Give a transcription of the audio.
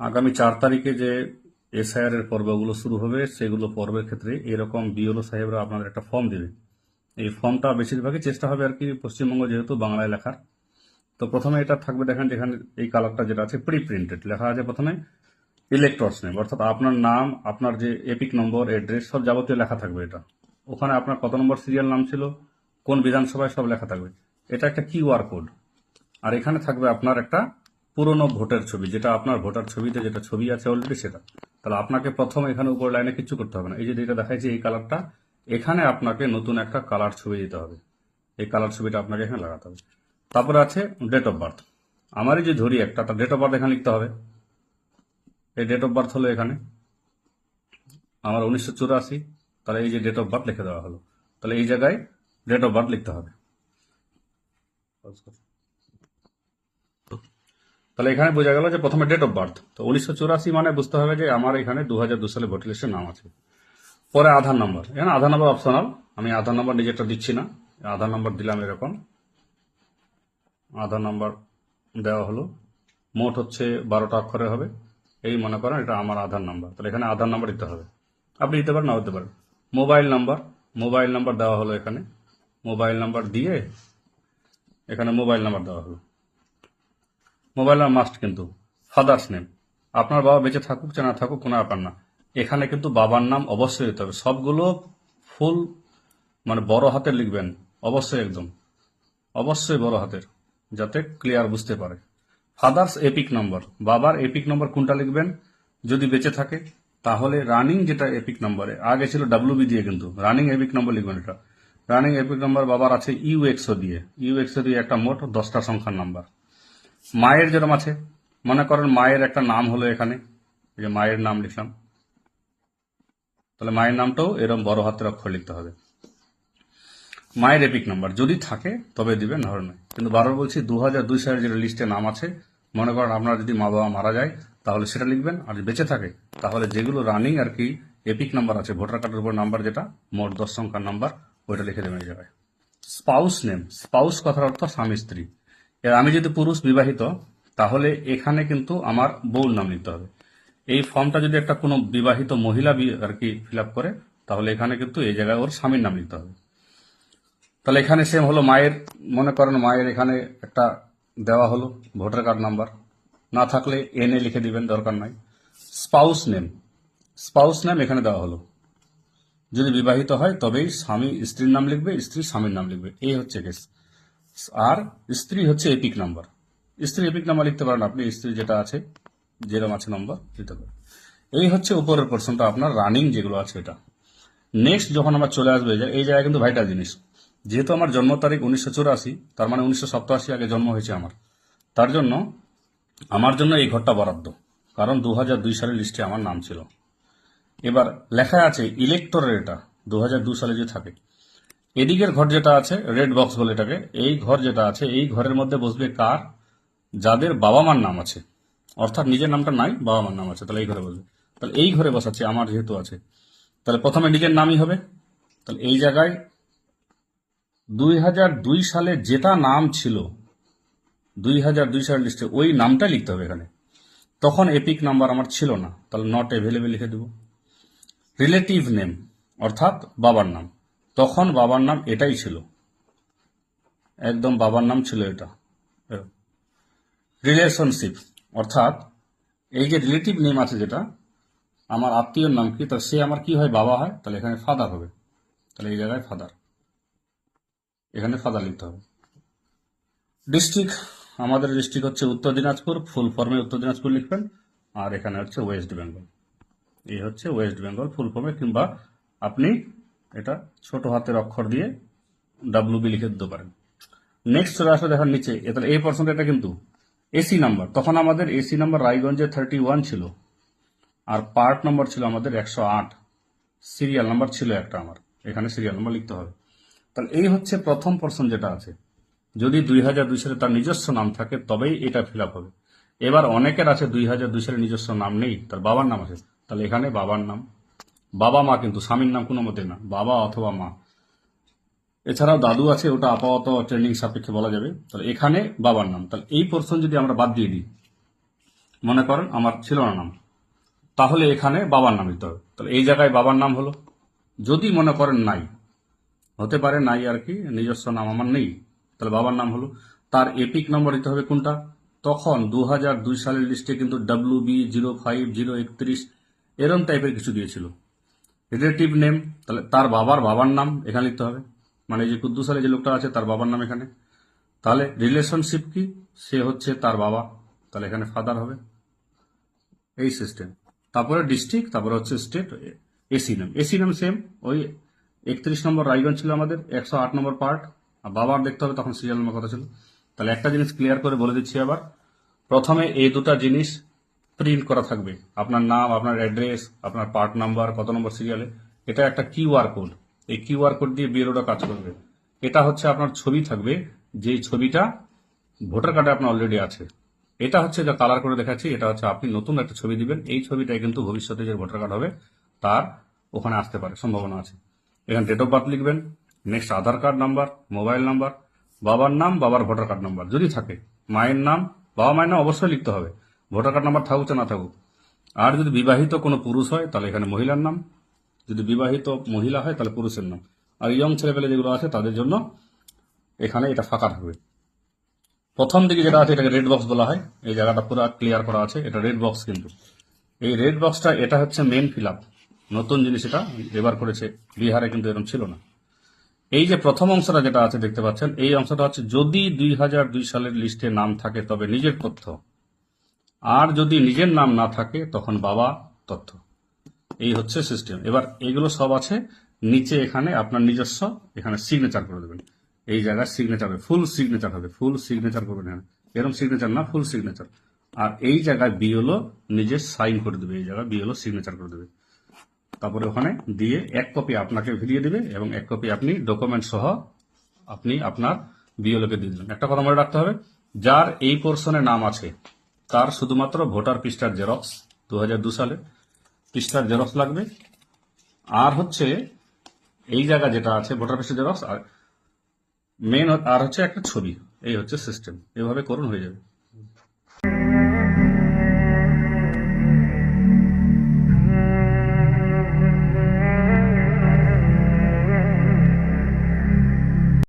আগামী 4 তারিখে যে এসআইআর এর পর্বগুলো শুরু হবে, সেগুলো পর্বের ক্ষেত্রে এরকম বিএলও সাহেবরা আপনাদের একটা ফর্ম দেবে। এই ফর্মটা বেশিরভাগই চেষ্টা হবে আর কি পশ্চিমবঙ্গ যেহেতু বাংলায় লেখার। তো প্রথমে এটা থাকবে, দেখেন যেখানে এই কালারটা যেটা আছে প্রি প্রিন্টেড লেখা আছে প্রথমে ইলেক্টরস নেম, অর্থাৎ আপনার নাম, আপনার যে এপিক নম্বর, অ্যাড্রেস সব যাবতীয় লেখা থাকবে এটা। ওখানে আপনার কত নম্বর সিরিয়াল নাম ছিল, কোন বিধানসভায়, সব লেখা থাকবে। এটা একটা কিউআর কোড। আর এখানে থাকবে আপনার একটা পুরনো ভোটার ছবি, যেটা আপনার ভোটার ছবিতে যেটা ছবি আছে অলরেডি সেটা। তাহলে আপনাকে প্রথম এখানে উপর লাইনে কিছু করতে হবে না। এই যে যেটা দেখাইছে এই কালারটা, এখানে আপনাকে নতুন একটা কালার ছবি দিতে হবে। এই কালার ছবিটা আপনাকে এখানে লাগাতে হবে। তারপরে আছে ডেট অফ বার্থ। আমারই যে ধরি একটা, তার ডেট অফ বার্থ এখানে লিখতে হবে। এই ডেট অফ বার্থ হলো এখানে আমার 1984, তাহলে এই যে ডেট অফ বার্থ লিখে দেওয়া হলো। তাহলে এই জায়গায় ডেট অফ বার্থ লিখতে হবে। তাহলে এখানে বোঝা গেল যে প্রথমে ডেট অফ বার্থ, তো 1984 মানে বুঝতে হবে যে আমার এখানে 2002 সালে ভোটার লিস্টের নাম আছে। পরে আধার নাম্বার, এখানে আধার নাম্বার অপশনাল, আমি আধার নাম্বার নিজেরটা দিচ্ছি না। আধার নাম্বার দিলাম এরকম, আধার নাম্বার দেওয়া হলো। মোট হচ্ছে 12টা অক্ষরের হবে। এই মনে করেন এটা আমার আধার নাম্বার, তাহলে এখানে আধার নাম্বার দিতে হবে। আপনি দিতে পারেন, না দিতে পারেন। মোবাইল নাম্বার, মোবাইল নাম্বার দেওয়া হলো এখানে। মোবাইল নাম্বার দিয়ে এখানে মোবাইল নাম্বার দেওয়া হলো। মোবাইল নাম্বার মাস্ট কিন্তু। ফাদার্স নেম, আপনার বাবা বেঁচে থাকুক না থাকুক কোনো ব্যাপার না, এখানে কিন্তু বাবার নাম অবশ্যই দিতে হবে। সবগুলো ফুল মানে বড় হাতের লিখবেন, অবশ্যই একদম অবশ্যই বড় হাতের, যাতে ক্লিয়ার বুঝতে পারে। ফাদার্স এপিক নম্বর, বাবার এপিক নম্বর কোনটা লিখবেন যদি বেঁচে থাকে, তাহলে রানিং যেটা এপিক নম্বরে আগে ছিল ডাব্লিউবি দিয়ে, কিন্তু রানিং এপিক নম্বর লিখবেন। এটা রানিং এপিক নম্বর বাবার আছে ইউএক্সও দিয়ে, ইউএক্সও দিয়ে একটা মোট 10টা সংখ্যার নাম্বার। মায়ের যেরকম আছে, মনে করেন মায়ের একটা নাম হলো এখানে, এই যে মায়ের নাম লিখলাম, তাহলে মায়ের নামটাও এরকম বড় হাতের অক্ষর লিখতে হবে। মায়ের এপিক নাম্বার যদি থাকে তবে দিবেন, না হলে নয়। কিন্তু বারবার বলছি 2002 সালের যেটা লিস্টে নাম আছে, মনে করেন আপনার যদি মা বাবা মারা যায় তাহলে সেটা লিখবেন, আর যদি বেঁচে থাকে তাহলে যেগুলো রানিং আর কি এপিক নাম্বার আছে ভোটার কার্ডের উপর নাম্বার, যেটা মোট 10 সংখ্যার নাম্বার, ওইটা লিখে দেবেন এই জায়গায়। স্পাউস নেম, স্পাউস কথার অর্থ স্বামী স্ত্রী। এর আমি যদি পুরুষ বিবাহিত, তাহলে এখানে কিন্তু আমার বউর নাম লিখতে হবে। এই ফর্মটা যদি একটা কোনো বিবাহিত মহিলা আর কি ফিল আপ করে, তাহলে এখানে কিন্তু এই জায়গায় ওর স্বামীর নাম লিখতে হবে। তাহলে এখানে সেম হলো মায়ের, মনে করেন মায়ের এখানে একটা দেওয়া হলো ভোটার কার্ড নাম্বার, না থাকলে এনএ লিখে দিবেন, দরকার নাই। স্পাউস নেম, স্পাউস নেম এখানে দেওয়া হলো। যদি বিবাহিত হয় তবেই স্বামী স্ত্রীর নাম লিখবে, স্ত্রী স্বামীর নাম লিখবে, এই হচ্ছে কেস। আর স্ত্রী হচ্ছে এপিক নাম্বার, স্ত্রী এপিক নাম্বার লিখতে পারেন আপনি, স্ত্রী যেটা আছে যেরকম আছে নম্বর দিতে পারেন। এই হচ্ছে উপরের পোর্শনটা আপনার রানিং যেগুলো আছে এটা। নেক্সট যখন আমার চলে আসবে, এই জায়গায় কিন্তু ভাইটাল জিনিস, যেহেতু আমার জন্ম তারিখ 1984, তার মানে 1987 আগে জন্ম হয়েছে আমার, তার জন্য আমার জন্য এই ঘরটা বরাদ্দ, কারণ 2002 সালের লিস্টে আমার নাম ছিল। এবার লেখা আছে ইলেক্টরের, এটা 2002 সালে যে থাকে, এদিকের ঘর যেটা আছে রেড বক্স বলে এটাকে, এই ঘর যেটা আছে এই ঘরের মধ্যে বসবে কার, যাদের বাবা মার নাম আছে, অর্থাৎ নিজের নামটা নাই, বাবা মার নাম আছে, তাহলে এই ঘরে বসবে। তাহলে এই ঘরে বসাচ্ছে আমার যেহেতু আছে, তাহলে প্রথমে নিজের নামই হবে। তাহলে এই জায়গায় 2002 সালে যেটা নাম ছিল 2002 সালের লিস্টে, ওই নামটা লিখতে হবে এখানে। তখন এপিক নাম্বার আমার ছিল না, তাহলে নট অ্যাভেলেবেল লিখে দেব। রিলেটিভ নেম অর্থাৎ বাবার নাম, তখন বাবার নাম এটাই ছিল, একদম বাবার নাম ছিল এটা। রিলেশনশিপ অর্থাৎ এই যে রিলেটিভ নেম আছে যেটা, আমার আত্মীয়র নাম কি, তা সে আমার কি হয়, বাবা হয়, তাহলে এখানে ফাদার হবে। তাহলে এই জায়গায় ফাদার, এখানে ফাদার লিখতে হবে। ডিস্ট্রিক্ট, আমাদের ডিস্ট্রিক্ট হচ্ছে উত্তর দিনাজপুর, ফুল ফর্মে উত্তর দিনাজপুর লিখবেন। আর এখানে হচ্ছে ওয়েস্ট বেঙ্গল, এই হচ্ছে ওয়েস্ট বেঙ্গল ফুল ফর্মে, কিংবা আপনি এটা ছোট হাতের অক্ষর দিয়ে ডাব্লিউবি লিখে দিতে পারেন। নেক্সট চলে আসলে দেখার নিচে, তাহলে এই পার্সেন্ট এটা কিন্তু এসি নাম্বার, তখন আমাদের এসি নাম্বার রায়গঞ্জে 31 ছিল, আর পার্ট নম্বর ছিল আমাদের 108, সিরিয়াল নাম্বার ছিল একটা আমার, এখানে সিরিয়াল নাম্বার লিখতে হবে। তাহলে এই হচ্ছে প্রথম পার্সন যেটা আছে, যদি 2002 সালে তার নিজস্ব নাম থাকে তবেই এটা ফিল আপ হবে। এবার অনেকের আছে 2002 সালে নিজস্ব নাম নেই, তার বাবার নাম আছে, তাহলে এখানে বাবার নাম, বাবা মা কিন্তু স্বামীর নাম কোনো মতে না, বাবা অথবা মা। এছাড়াও দাদু আছে, ওটা আপাতত ট্রেনিং সাপেক্ষে বলা যাবে। তাহলে এখানে বাবার নাম, তাহলে এই পোর্শন যদি আমরা বাদ দিয়ে দিই, মনে করেন আমার ছিল না নাম, তাহলে এখানে বাবার নাম দিতে হবে। তাহলে এই জায়গায় বাবার নাম হলো। যদি মনে করেন নাই, হতে পারে নাই আর কি, নিজস্ব নাম আমার নেই, তাহলে বাবার নাম হলো। তার এপিক নম্বর দিতে হবে কোনটা, তখন 2002 সালের লিস্টে কিন্তু WB05031 এরম টাইপের কিছু দিয়েছিল। রিলেটিভ নেম, তাহলে তার বাবার নাম এখানে লিখতে হবে, মানে এই যে কুদ্দুস সালে যে লোকটা আছে তার বাবার নাম এখানে। তাহলে রিলেশনশিপ কি, সে হচ্ছে তার বাবা, তাহলে এখানে ফাদার হবে। এই সিস্টেম। তারপরে ডিস্ট্রিক্ট, তারপরে হচ্ছে স্টেট, এসি নাম সেম, ওই 31 নম্বর রায়গঞ্জ ছিল আমাদের, 108 নম্বর পার্ট। আর বাবার দেখতে হবে, তখন সিরিয়াল নাম্বার কথা ছিল। তাহলে একটা জিনিস ক্লিয়ার করে বলে দিচ্ছি আবার, প্রথমে এই দুটা জিনিস প্রিন্ট করা থাকবে, আপনার নাম, আপনার অ্যাড্রেস, আপনার পার্ট নাম্বার, কত নম্বর সিরিয়ালে, এটা একটা কিউআর কোড। এই কিউআর কোড দিয়ে বিএলওটা কাজ করবে। এটা হচ্ছে আপনার ছবি থাকবে, যেই ছবিটা ভোটার কার্ডে আপনার অলরেডি আছে। এটা হচ্ছে যা কালার করে দেখাচ্ছি, এটা হচ্ছে আপনি নতুন একটা ছবি দিবেন, এই ছবিটাই কিন্তু ভবিষ্যতে যে ভোটার কার্ড হবে তার ওখানে আসতে পারে, সম্ভাবনা আছে। এখানে ডেট অফ বার্থ লিখবেন, নেক্সট আধার কার্ড নাম্বার, মোবাইল নাম্বার, বাবার নাম, বাবার ভোটার কার্ড নাম্বার যদি থাকে, মায়ের নাম, বাবা মায়ের নাম অবশ্যই লিখতে হবে, ভোটার কার্ড নাম্বার থাকুক না থাকুক। আর যদি বিবাহিত কোনো পুরুষ হয় তাহলে এখানে মহিলার নাম, যদি বিবাহিত মহিলা হয় তাহলে পুরুষের নাম। আর ইয়ং ছেলেপেলে যেগুলো আছে তাদের জন্য এখানে এটা ফাঁকা থাকবে। প্রথম দিকে যেটা আছে এটাকে রেড বক্স বলা হয়, এই জায়গাটা পুরো ক্লিয়ার করা আছে, এটা রেড বক্স। কিন্তু এই রেড বক্সটা এটা হচ্ছে মেন ফিল আপ, নতুন জিনিস, এটা এবার করেছে, বিহারে কিন্তু এরকম ছিল না। এই যে প্রথম অংশটা যেটা আছে দেখতে পাচ্ছেন, এই অংশটা হচ্ছে যদি 2002 সালের লিস্টে নাম থাকে তবে নিজের তথ্য, আর যদি নিজের নাম না থাকে তখন বাবা তথ্য। এই হচ্ছে সিস্টেম। এবার এগুলো সব আছে নিচে, এখানে আপনার নিজস্ব, এখানে সিগনেচার করে দেবেন। এই জায়গায় সিগনেচার হবে, ফুল সিগনেচার হবে, ফুল সিগনেচার করবেন এখানে, এরকম সিগনেচার না, ফুল সিগনেচার। আর এই জায়গায় বিএলও নিজে সাইন করে দেবে, এই জায়গায় বিএলও সিগনেচার করে দেবে। তারপরে ওখানে দিয়ে এক কপি আপনাকে ভিড়িয়ে দিবে এবং এক কপি আপনি ডকুমেন্ট সহ আপনি আপনার বিএলওকে দিয়ে দিলেন। একটা কথা মনে রাখতে হবে, যার এই পোর্শনে নাম আছে তার শুধুমাত্র ভোটার পৃষ্ঠার জেরক্স, 2002 সালে পৃষ্ঠার জেরক্স লাগবে। আর হচ্ছে এই জায়গা যেটা আছে ভোটার পৃষ্ঠার জেরক্স, আর মেন আর হচ্ছে একটা ছবি। এই হচ্ছে সিস্টেম, এভাবে করুন, হয়ে যাবে।